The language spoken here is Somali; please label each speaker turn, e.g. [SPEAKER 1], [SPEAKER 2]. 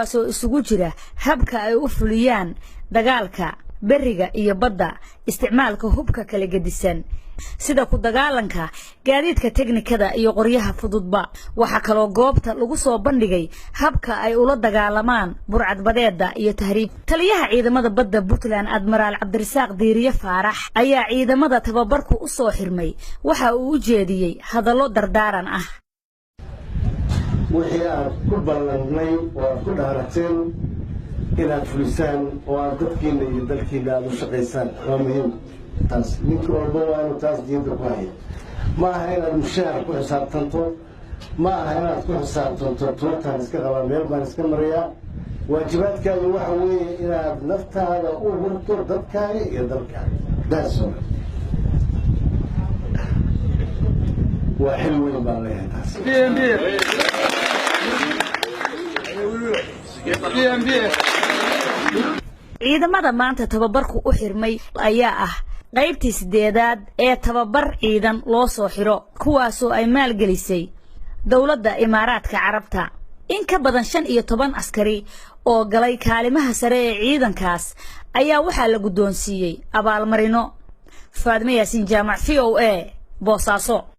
[SPEAKER 1] soo isugu jira habka ay u fuliyaan dagaalka beriga iyo badda isticmaalka hubka kala gedisan sida ku dagaalanka gaadiidka teknikada iyo qoryaha fududba waxa kale goobta lagu soo bandhigay habka ay ula dagaalamaan burcadbadeeda iyo tahriib taliyaha ciidamada badda Puntland Admiral Cabdirasaaq Diiriye Faarax ayaa ciidamada tababarku u soo xirmay waxa uu u jeediyay hadallo dardaaran ah
[SPEAKER 2] wixii aad ku ballanay oo ku dhaarateen inaad fulisaan oo aad dadkiina iyo dalkiina aad u shaqaysaan waa muhiim taas ninka walba waa inuu taas diinta ku hayo ma aha inaad mushaar ku xisaabtanto ma aha inaad ku xisaabtanto tuurtaan iska qabaa meel baan iska marayaa waajibaadkaadu waxa weeye inaad naftaada u hurto dadkaaga iyo dalkaaga daasoo waa xil weyn baan leeyahay taas
[SPEAKER 1] ciidamada maanta tababarku u xirmay ayaa ah qaybtii 8aad ee tababar ciidan loo soo xiro kuwaasoo ay maalgelisay dawladda Imaaraadka Carabta in ka badan 15 askari oo galay kaalimaha sare ee ciidankaas ayaa waxa la gudoonsiiyay abaalmarino Faadme Yaasin Jaamac VOA Boosaaso.